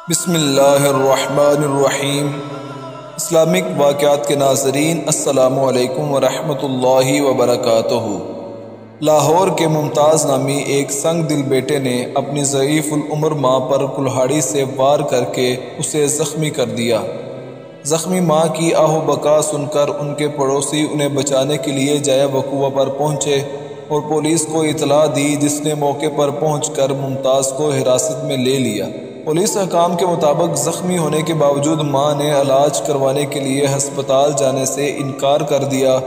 بسم اللہ الرحمن الرحیم۔ اسلامک واقعات کے ناظرین السلام علیکم ورحمۃ اللہ وبرکاتہ۔ لاہور کے ممتاز نامی ایک سنگ دل بیٹے نے اپنی ضعیف العمر ماں پر کلہاڑی سے وار کر کے اسے زخمی کر دیا۔ زخمی ماں کی آہ و بکا سن کر ان کے پڑوسی انہیں بچانے کے لیے جائے وقوع پر پہنچے اور پولیس کو اطلاع دی، جس نے موقع پر پہنچ کر ممتاز کو حراست میں لے لیا۔ پولیس حکام کے مطابق زخمی ہونے کے باوجود ماں نے علاج کروانے کے لیے ہسپتال جانے سے انکار کر دیا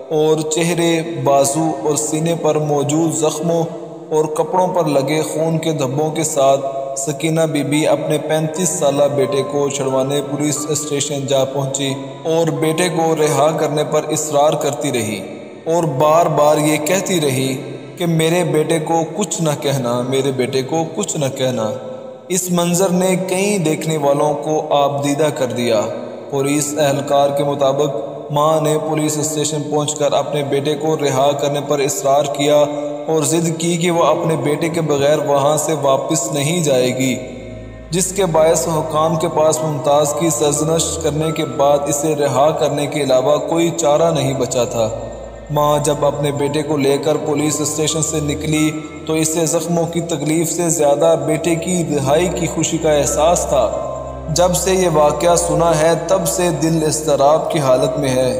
اور چہرے، بازو اور سینے پر موجود زخموں اور کپڑوں پر لگے خون کے دھبوں کے ساتھ سکینہ بی بی اپنے 35 سالہ بیٹے کو چھڑوانے پولیس اسٹیشن جا پہنچی اور بیٹے کو رہا کرنے پر اصرار کرتی رہی اور بار بار یہ کہتی رہی کہ میرے بیٹے کو کچھ نہ کہنا، میرے بیٹے کو کچھ نہ کہنا۔ اس منظر نے کئی دیکھنے والوں کو آبدیدہ کر دیا۔ پولیس اہلکار کے مطابق ماں نے پولیس اسٹیشن پہنچ کر اپنے بیٹے کو رہا کرنے پر اصرار کیا اور ضد کی کہ وہ اپنے بیٹے کے بغیر وہاں سے واپس نہیں جائے گی، جس کے باعث حکام کے پاس ممتاز کی سرزنش کرنے کے بعد اسے رہا کرنے کے علاوہ کوئی چارہ نہیں بچا تھا۔ ماں جب اپنے بیٹے کو لے کر پولیس اسٹیشن سے نکلی تو اسے زخموں کی تکلیف سے زیادہ بیٹے کی رہائی کی خوشی کا احساس تھا۔ جب سے یہ واقعہ سنا ہے تب سے دل اضطراب کی حالت میں ہے۔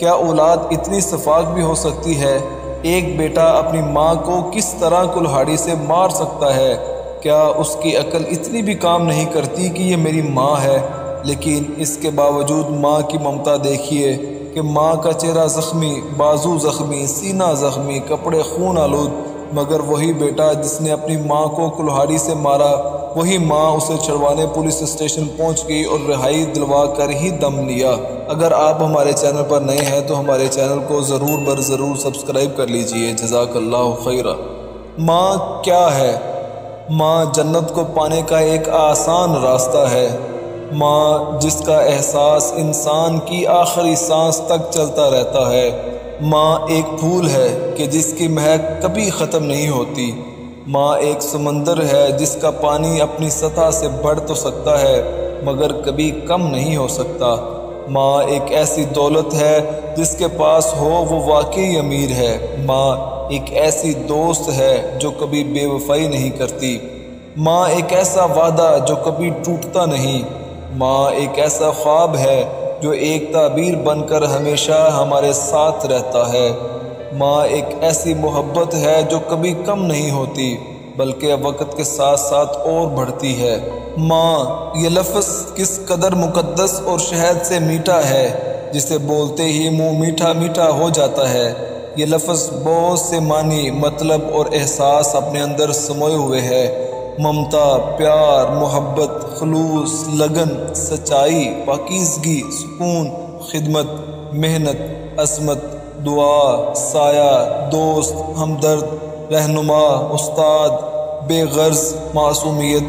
کیا اولاد اتنی شفاق بھی ہو سکتی ہے؟ ایک بیٹا اپنی ماں کو کس طرح کلہاڑی سے مار سکتا ہے؟ کیا اس کی عقل اتنی بھی کام نہیں کرتی کہ یہ میری ماں ہے؟ لیکن اس کے باوجود ماں کی ممتا دیکھیے کہ ماں کا چہرہ زخمی، بازو زخمی، سینہ زخمی، کپڑے خون آلود، مگر وہی بیٹا جس نے اپنی ماں کو کلہاڑی سے مارا، وہی ماں اسے چھڑوانے پولیس اسٹیشن پہنچ گئی اور رہائی دلوا کر ہی دم لیا۔ اگر آپ ہمارے چینل پر نئے ہیں تو ہمارے چینل کو ضرور سبسکرائب کر لیجئے۔ جزاک اللہ خیرہ۔ ماں کیا ہے؟ ماں جنت کو پانے کا ایک آسان راستہ ہے۔ ماں جس کا احساس انسان کی آخری سانس تک چلتا رہتا ہے۔ ماں ایک پھول ہے کہ جس کی مہک کبھی ختم نہیں ہوتی۔ ماں ایک سمندر ہے جس کا پانی اپنی سطح سے بڑھ تو سکتا ہے مگر کبھی کم نہیں ہو سکتا۔ ماں ایک ایسی دولت ہے جس کے پاس ہو وہ واقعی امیر ہے۔ ماں ایک ایسی دوست ہے جو کبھی بے وفائی نہیں کرتی۔ ماں ایک ایسا وعدہ جو کبھی ٹوٹتا نہیں۔ ماں ایک ایسا خواب ہے جو ایک تعبیر بن کر ہمیشہ ہمارے ساتھ رہتا ہے۔ ماں ایک ایسی محبت ہے جو کبھی کم نہیں ہوتی بلکہ وقت کے ساتھ ساتھ اور بڑھتی ہے۔ ماں، یہ لفظ کس قدر مقدس اور شہد سے میٹھا ہے جسے بولتے ہی منہ میٹھا میٹھا ہو جاتا ہے۔ یہ لفظ بہت سے معنی، مطلب اور احساس اپنے اندر سموئے ہوئے ہے۔ ممتا، پیار، محبت، خلوص، لگن، سچائی، پاکیزگی، سکون، خدمت، محنت، عظمت، دعا، سایہ، دوست، ہمدرد، رہنما، استاد، بے غرض، معصومیت،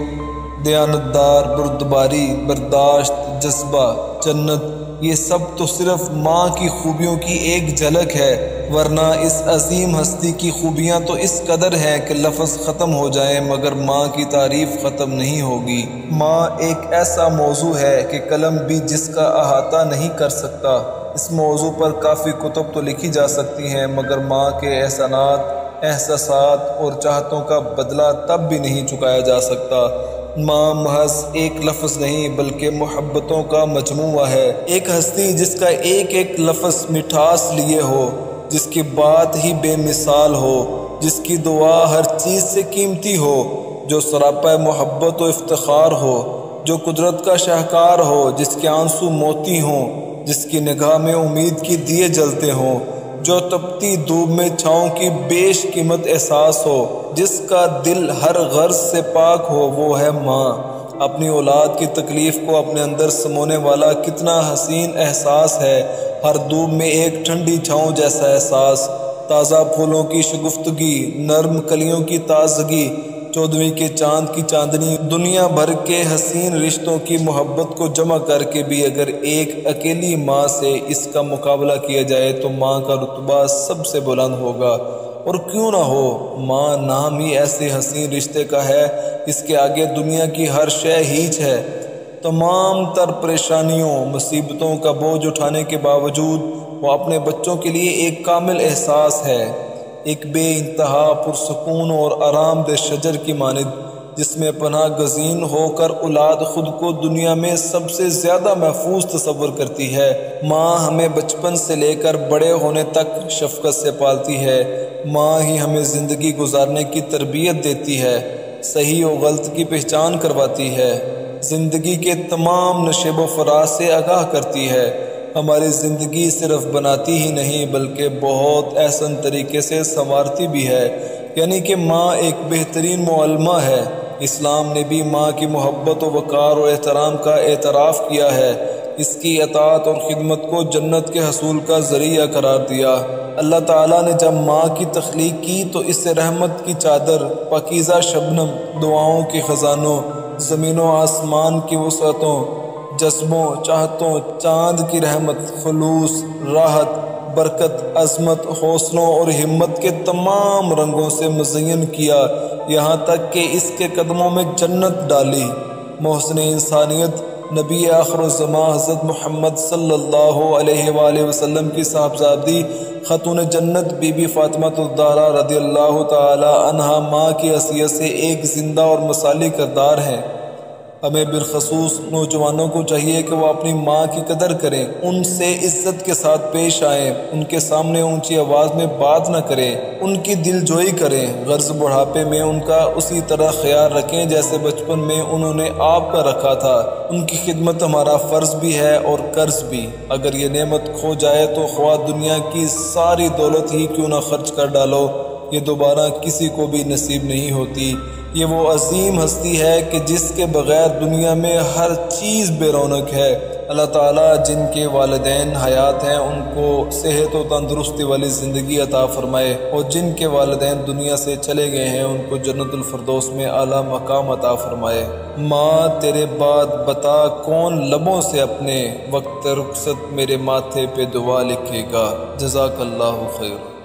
دیانتدار، بردباری، برداشت، جذبہ، جنت، یہ سب تو صرف ماں کی خوبیوں کی ایک جھلک ہے، ورنہ اس عظیم ہستی کی خوبیاں تو اس قدر ہیں کہ لفظ ختم ہو جائیں مگر ماں کی تعریف ختم نہیں ہوگی۔ ماں ایک ایسا موضوع ہے کہ قلم بھی جس کا احاطہ نہیں کر سکتا۔ اس موضوع پر کافی کتب تو لکھی جا سکتی ہیں مگر ماں کے احسانات، احساسات اور چاہتوں کا بدلہ تب بھی نہیں چکایا جا سکتا۔ ماں محض ایک لفظ نہیں بلکہ محبتوں کا مجموعہ ہے، ایک ہستی جس کا ایک ایک لفظ مٹھاس لیے ہو، جس کی بات ہی بے مثال ہو، جس کی دعا ہر چیز سے قیمتی ہو، جو سراپا محبت و افتخار ہو، جو قدرت کا شاہکار ہو، جس کے آنسو موتی ہوں، جس کی نگاہ میں امید کی دیے جلتے ہوں، جو تپتی دھوپ میں چھاؤں کی بیش قیمت احساس ہو، جس کا دل ہر غرض سے پاک ہو، وہ ہے ماں۔ اپنی اولاد کی تکلیف کو اپنے اندر سمونے والا کتنا حسین احساس ہے، ہر دھوپ میں ایک ٹھنڈی چھاؤں جیسا احساس، تازہ پھولوں کی شگفتگی، نرم کلیوں کی تازگی، 14ویں کے چاند کی چاندنی، دنیا بھر کے حسین رشتوں کی محبت کو جمع کر کے بھی اگر ایک اکیلی ماں سے اس کا مقابلہ کیا جائے تو ماں کا رتبہ سب سے بلند ہوگا۔ اور کیوں نہ ہو، ماں نام ہی ایسے حسین رشتے کا ہے، اس کے آگے دنیا کی ہر شے ہیچ ہے۔ تمام تر پریشانیوں مصیبتوں کا بوجھ اٹھانے کے باوجود وہ اپنے بچوں کے لیے ایک کامل احساس ہے، ایک بے انتہا پرسکون اور آرام دہ شجر کی مانند جس میں پناہ گزین ہو کر اولاد خود کو دنیا میں سب سے زیادہ محفوظ تصور کرتی ہے۔ ماں ہمیں بچپن سے لے کر بڑے ہونے تک شفقت سے پالتی ہے۔ ماں ہی ہمیں زندگی گزارنے کی تربیت دیتی ہے، صحیح و غلط کی پہچان کرواتی ہے، زندگی کے تمام نشیب و فراز سے آگاہ کرتی ہے، ہماری زندگی صرف بناتی ہی نہیں بلکہ بہت احسن طریقے سے سنوارتی بھی ہے۔ یعنی کہ ماں ایک بہترین معلمہ ہے۔ اسلام نے بھی ماں کی محبت و وقار و احترام کا اعتراف کیا ہے، اس کی اطاعت اور خدمت کو جنت کے حصول کا ذریعہ قرار دیا۔ اللہ تعالیٰ نے جب ماں کی تخلیق کی تو اس سے رحمت کی چادر، پاکیزہ شبنم، دعاؤں کے خزانوں، زمین و آسمان کی وسعتوں، جذبوں، چاہتوں، چاند کی رحمت، خلوص، راحت، برکت، عظمت، حوصلوں اور ہمت کے تمام رنگوں سے مزین کیا، یہاں تک کہ اس کے قدموں میں جنت ڈالی۔ محسن انسانیت نبی آخر الزمان حضرت محمد صلی اللہ علیہ وآلہ وسلم کی صاحبزادی خاتون جنت بی بی فاطمہ الزہرا رضی اللہ تعالی عنہا ماں کی حیثیت سے ایک زندہ اور مثالی کردار ہیں۔ ہمیں بالخصوص نوجوانوں کو چاہیے کہ وہ اپنی ماں کی قدر کریں، ان سے عزت کے ساتھ پیش آئیں، ان کے سامنے اونچی آواز میں بات نہ کریں، ان کی دل جوئی کریں، غرض بڑھاپے میں ان کا اسی طرح خیال رکھیں جیسے بچپن میں انہوں نے آپ کا رکھا تھا۔ ان کی خدمت ہمارا فرض بھی ہے اور قرض بھی۔ اگر یہ نعمت کھو جائے تو خواہ دنیا کی ساری دولت ہی کیوں نہ خرچ کر ڈالو، یہ دوبارہ کسی کو بھی نصیب نہیں ہوتی۔ یہ وہ عظیم ہستی ہے کہ جس کے بغیر دنیا میں ہر چیز بے رونق ہے۔ اللہ تعالیٰ جن کے والدین حیات ہیں ان کو صحت و تندرستی والی زندگی عطا فرمائے، اور جن کے والدین دنیا سے چلے گئے ہیں ان کو جنت الفردوس میں اعلیٰ مقام عطا فرمائے۔ ماں تیرے بعد بتا کون لبوں سے اپنے وقت رخصت میرے ماتھے پہ دعا لکھے گا۔ جزاک اللہ خیر۔